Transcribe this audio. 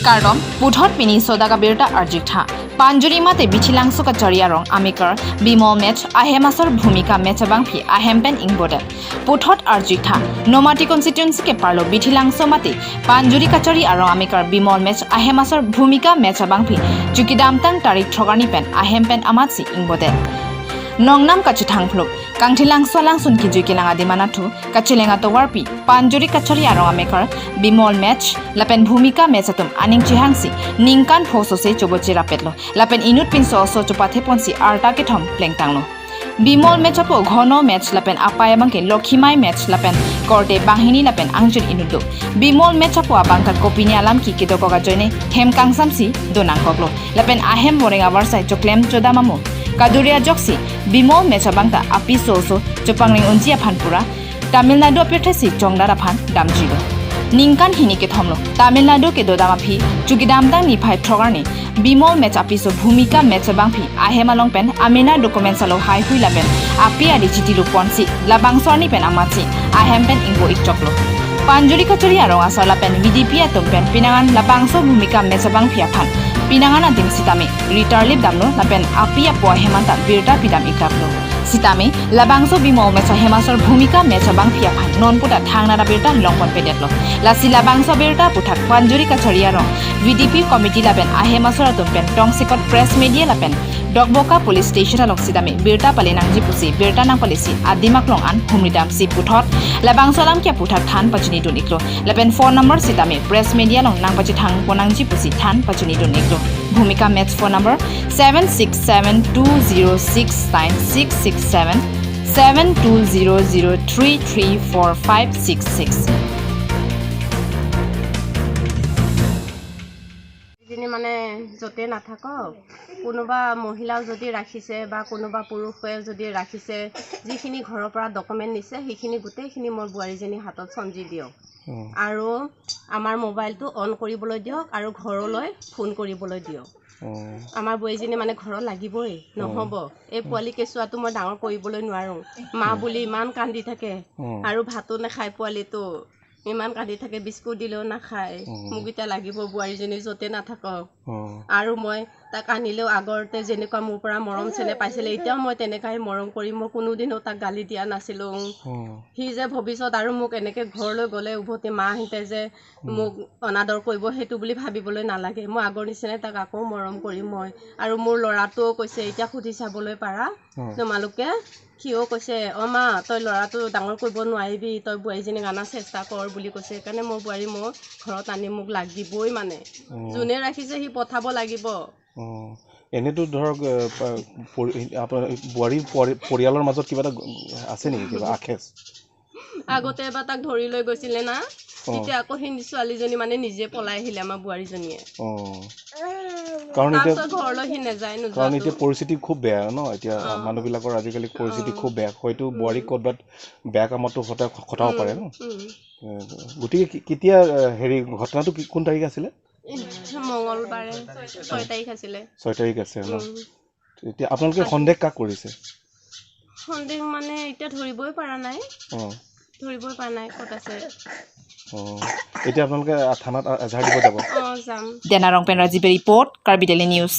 Kardom, Puthot Pini Sodaga Birta Arjitha, Panjuri Mate Bichilangso Kachariarong, Amikar, Bimol Match, Ahemasor Bhumika Mechabangpi, Ahempen Ingbodet, Puthot Arjitha, Nomati Constituency ke Parlo, Bichilangso Mate, Panjuri Kachari Arong Amikar, Bimol Match, Ahemasor Bhumika Mechabangpi, Jukidamtang Tarik Trogani Pen, Ahempen Amatsi Ingbodet. Nongnam kachithang phluk kangthilang solang sunki juikilang adimanathu kachilenga towarpi panjuri kachari arong amekar bimol match lapen bhumika matchatum aning chihangsi ningkan phosose chobochi rapetlo lapen inut pinso so chopathe ponsi arta ke thom plengtanglo bimol matchapo ghono match lapen apaya bangke lokhimai match lapen korte bahini lapen angjun inudo bimol matchapo abangka kopini alam ki kedokoga joine hem kangsamsi donangkoklo lapen ahem morenga warsai choklem chodamamu Kaduria Joksi, Bimol Mechabangta, Api Soso, Chopangling Unjia Panpura, Tamil Nadu Petesi, Jongdara Pan, Damjilo. Ninkan Hinike Tomlo, Tamil Nadu ke Dodamapi, Chukidamdang Nipai Trogani, Bimol Mechapiso, Bhumika Mechabangpi, Ahemalong Pen, Amina Documentsalo High Huilaben, Api Adichitilu Ponsi, Labangsoni Pen Amatsi, Ahempen Ingo Ikchoklo. Panjuri Kachari Arong Asala Pen, VDP Atompen, Pinangan, Labangso Bhumika Mechabang Piapan. Pinangan ating sitami, Ritarlip damno, lapen api apo hemanta birta pidam ikaplo. Sitami, labangso bimol mecha hemasor bhumika mecha bang piapan, non puta thangnara birta longpon pedetlo. Lasi labangso birta putak panjuri kachariarong, VDP committee lapen ahemasor atumpen, tongsikot press media lapen, Dogboka police station along sitami, birta palinang jipusi, birta nang polisi, adimaklong an, humidam si puthot, labangso lam kia putak than pachuni duniklo, lapen phone number sitami, press media long nang pachithang ponang jipusi than pachuni duniklo. Bhumika Match phone number 7672069667 7200334566. মানে যতে নাথাকক কোনোবা মহিলাও যদি ৰাখিছে বা কোনোবা পুৰুষে যদি ৰাখিছে যিখিনি ঘৰৰ পৰা ডকুমেন্ট নিছে সেইখিনি গোটেইখিনি মোৰ বুৱাৰীজনী হাতত সঞ্জি দিয়ক আৰু আমাৰ মোবাইলটো অন কৰিবলৈ দিয়ক আৰু ঘৰলৈ ফোন কৰিবলৈ দিয়ক আমাৰ বুৱাৰীজনী মানে ঘৰত লাগিবই নহব এই পোৱালি কেছুৱাটো মই ডাঙৰ কৰিবলৈ নোৱাৰো মা বুলি ইমান কান্দি থাকে আৰু ভাতো নাখায় পোৱালিটো ইমান কাঁদি থাকে বিস্কুট দিলেও নাখায় মোক এটা লাগিব বুৱাৰীজনী যতে নাথাকক আৰু মই তাক আনিলেও আগতে যেনেকুৱা মোৰ পৰা মৰম চেনে পাইছিলে এতিয়াও মই তেনেকাই মৰম কৰি মই কোনোদিনও তাক গালি দিয়া নাছিলো সি যে ভৱিষ্যত আৰু মোক এনেকে ঘৰলৈ গলে উভতি মা হিতে যে মোক অনাদৰ কৰিব হেতু বুলি ভাবিবলৈ নালাগে মই আগৰ নিচিনা তাক আকৌ মৰম কৰিম মই আৰু মোৰ লৰাটো কৈছে এতিয়া খুদি চাবলৈ পাৰা তোমালোকে কিও কৈছে অ মা তই লৰাটো ডাঙৰ কৰিব নোৱাৰিবি তই বুৱাৰীজনী গানা চেষ্টা কৰ বুলি কৈছে কাৰণে মোৰ বুৱাৰী মই ঘৰত আনি মোক লাগিবই মানে জুনে ৰাখিছে হি পঠাব লাগিব এনেটো ধৰক আপোনাৰ বুৱাৰী পৰিয়ালৰ মাজত কিবা আছে নেকি কিবা আখেছ আগতে এবাৰ তাক ধৰি লৈ গৈছিলে না এতিয়া আকৌ হিন্দী ছোৱালীজনী মানে নিজে পলাই আহিলে আমাৰ বুৱাৰীজনীয়ে কাৰণ এতিয়া ঘৰলৈ হি নাযায় কাৰণ এতিয়া পৰিস্থিতি খুব বেয়া ন এতিয়া মানুহবিলাকৰ আজিকালি পৰিস্থিতি খুব বেয়া হয়তো বুৱাৰী ক'ৰবাত বেয়া কামতো খটাব পাৰে ন গতিকে কেতিয়া হেৰি ঘটনাটো কোন তাৰিখ আছিলে মঙ্গলবাৰে 6 তাৰিখ আছিলে 6 তাৰিখ আছে ন এতিয়া আপোনালোকে সন্দেহ কাক কৰিছে সন্দেহ মানে এতিয়া ধৰিবই পৰা নাই ক'ত আছে এতিয়া আপোনালোকে থানাত এজাহাৰ দিব যাব Denarong Penrajibe report, Karbideli News.